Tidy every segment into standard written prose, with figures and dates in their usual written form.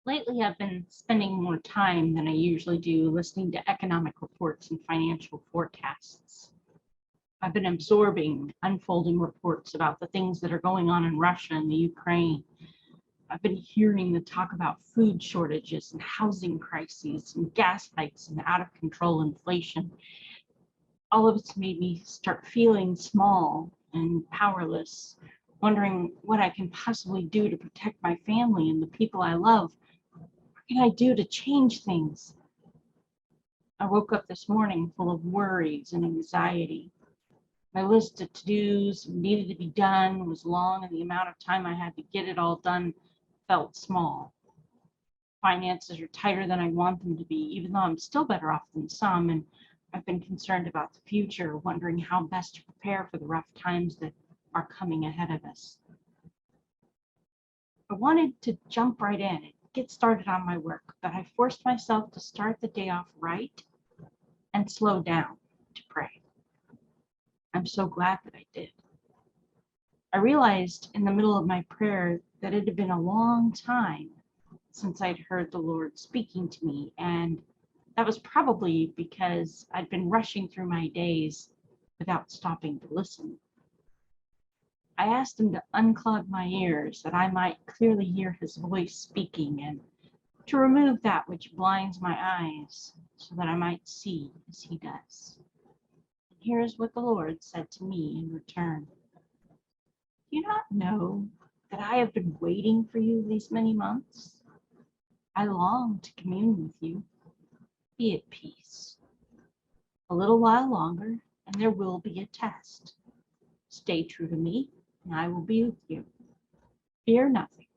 Lately, I've been spending more time than I usually do listening to economic reports and financial forecasts. I've been absorbing unfolding reports about the things that are going on in Russia and the Ukraine. I've been hearing the talk about food shortages and housing crises and gas hikes and out of control inflation. All of it's made me start feeling small and powerless, wondering what I can possibly do to protect my family and the people I love. What can I do to change things? I woke up this morning full of worries and anxiety. My list of to-dos needed to be done was long, and the amount of time I had to get it all done felt small. Finances are tighter than I want them to be, even though I'm still better off than some, and I've been concerned about the future, wondering how best to prepare for the rough times that are coming ahead of us. I wanted to jump right in and get started on my work, but I forced myself to start the day off right and slow down to pray. I'm so glad that I did. I realized in the middle of my prayer that it had been a long time since I'd heard the Lord speaking to me, and that was probably because I'd been rushing through my days without stopping to listen. I asked him to unclog my ears that I might clearly hear his voice speaking, and to remove that which blinds my eyes so that I might see as he does. And here's what the Lord said to me in return. Do you not know that I have been waiting for you these many months? I long to commune with you. Be at peace. A little while longer, and there will be a test. Stay true to me, and I will be with you. Fear nothing.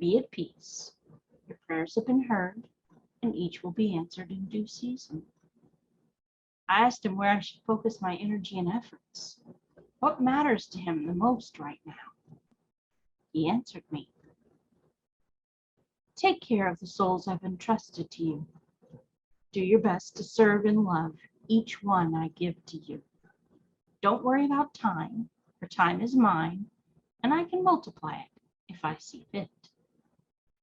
Be at peace. Your prayers have been heard, and each will be answered in due season. I asked him where I should focus my energy and efforts. What matters to him the most right now? He answered me. Take care of the souls I've entrusted to you. Do your best to serve and love each one I give to you. Don't worry about time, for time is mine, and I can multiply it if I see fit.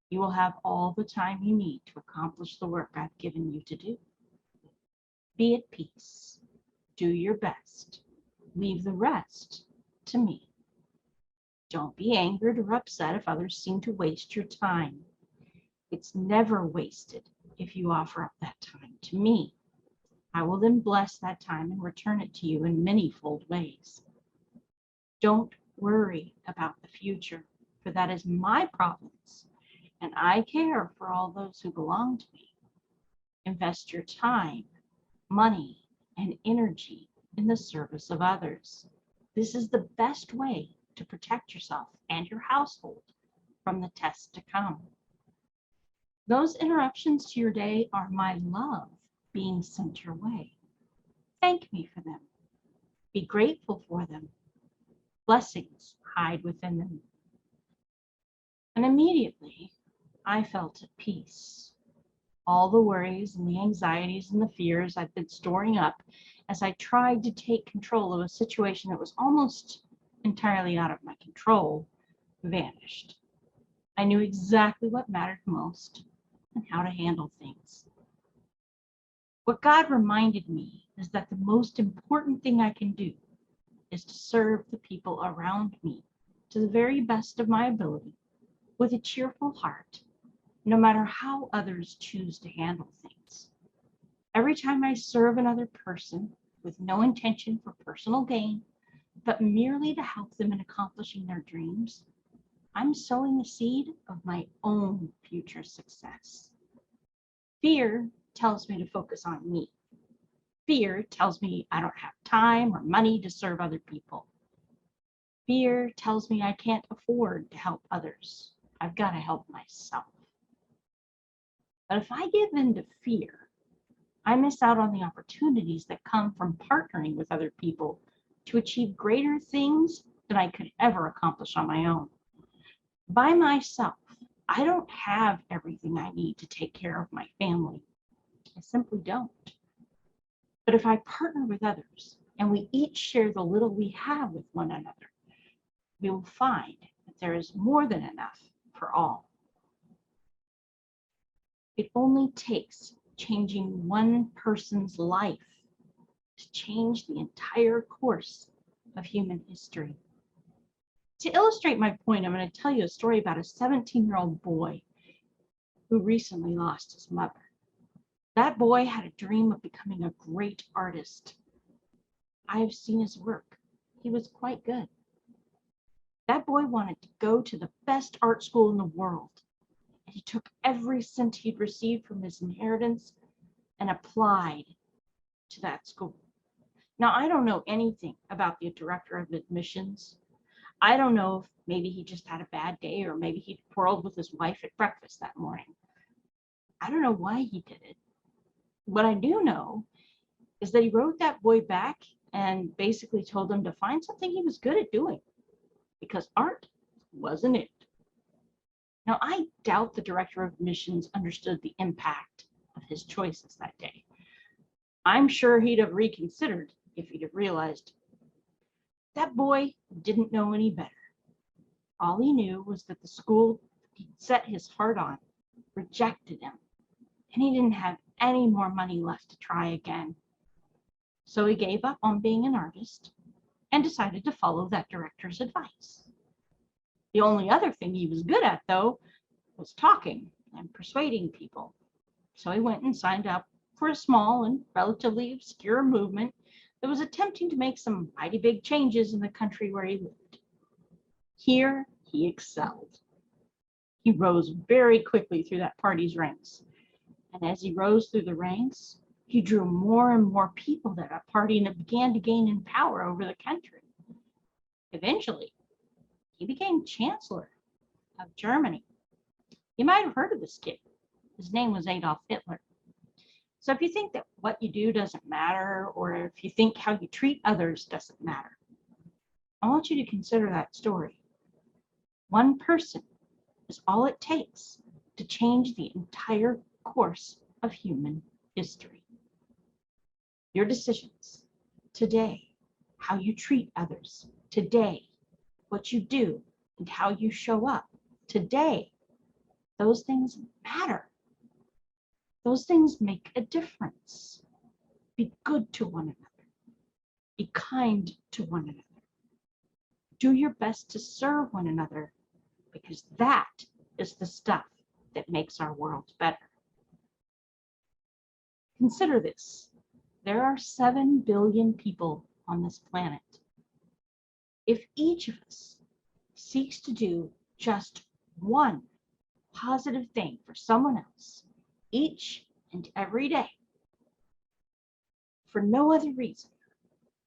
You will have all the time you need to accomplish the work I've given you to do. Be at peace. Do your best. Leave the rest to me. Don't be angered or upset if others seem to waste your time. It's never wasted if you offer up that time to me. I will then bless that time and return it to you in manyfold ways. Don't worry about the future, for that is my province, and I care for all those who belong to me. Invest your time, money, and energy in the service of others. This is the best way to protect yourself and your household from the tests to come. Those interruptions to your day are my love being sent your way. Thank me for them. Be grateful for them. Blessings hide within them. And immediately I felt at peace. All the worries and the anxieties and the fears I'd been storing up as I tried to take control of a situation that was almost entirely out of my control vanished. I knew exactly what mattered most and how to handle things. What God reminded me is that the most important thing I can do is to serve the people around me to the very best of my ability with a cheerful heart, no matter how others choose to handle things. Every time I serve another person with no intention for personal gain, but merely to help them in accomplishing their dreams, I'm sowing the seed of my own future success. Fear tells me to focus on me. Fear tells me I don't have time or money to serve other people. Fear tells me I can't afford to help others. I've got to help myself. But if I give in to fear, I miss out on the opportunities that come from partnering with other people to achieve greater things than I could ever accomplish on my own. By myself, I don't have everything I need to take care of my family. I simply don't. But if I partner with others and we each share the little we have with one another, we will find that there is more than enough for all. It only takes changing one person's life to change the entire course of human history. To illustrate my point, I'm going to tell you a story about a 17-year-old boy who recently lost his mother. That boy had a dream of becoming a great artist. I have seen his work. He was quite good. That boy wanted to go to the best art school in the world. And he took every cent he'd received from his inheritance and applied to that school. Now, I don't know anything about the director of admissions. I don't know if maybe he just had a bad day or maybe he quarreled with his wife at breakfast that morning. I don't know why he did it. What I do know is that he wrote that boy back and basically told him to find something he was good at doing because art wasn't it. Now, I doubt the director of admissions understood the impact of his choices that day. I'm sure he'd have reconsidered if he'd have realized that boy didn't know any better. All he knew was that the school he'd set his heart on rejected him, and he didn't have any more money left to try again. So he gave up on being an artist and decided to follow that director's advice. The only other thing he was good at, though, was talking and persuading people. So he went and signed up for a small and relatively obscure movement that was attempting to make some mighty big changes in the country where he lived. Here he excelled. He rose very quickly through that party's ranks. And as he rose through the ranks, he drew more and more people to that party and it began to gain in power over the country. Eventually, he became Chancellor of Germany. You might have heard of this kid. His name was Adolf Hitler. So if you think that what you do doesn't matter, or if you think how you treat others doesn't matter, I want you to consider that story. One person is all it takes to change the entire course of human history. Your decisions today, how you treat others today, what you do and how you show up today, those things matter. Those things make a difference. Be good to one another. Be kind to one another. Do your best to serve one another because that is the stuff that makes our world better. Consider this. There are 7 billion people on this planet. If each of us seeks to do just one positive thing for someone else, each and every day, for no other reason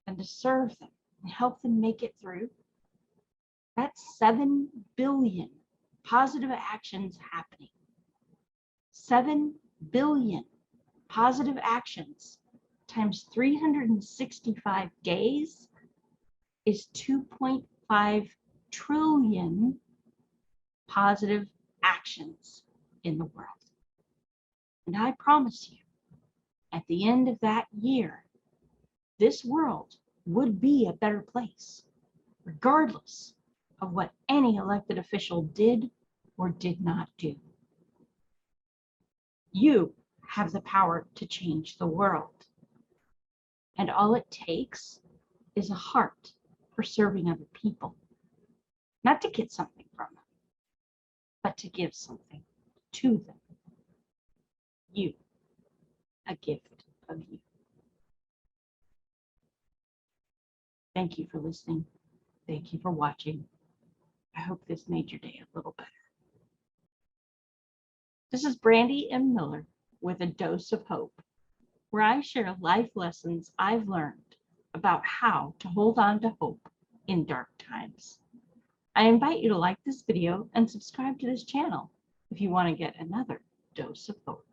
than to serve them and help them make it through, that's 7 billion positive actions happening. 7 billion positive actions times 365 days is 2.5 trillion positive actions in the world. And I promise you, at the end of that year, this world would be a better place, regardless of what any elected official did or did not do. You have the power to change the world. And all it takes is a heart for serving other people. Not to get something from them, but to give something to them. You, a gift of you. Thank you for listening. Thank you for watching. I hope this made your day a little better. This is Brandy M. Miller with A Dose of Hope, where I share life lessons I've learned about how to hold on to hope in dark times. I invite you to like this video and subscribe to this channel if you want to get another dose of hope.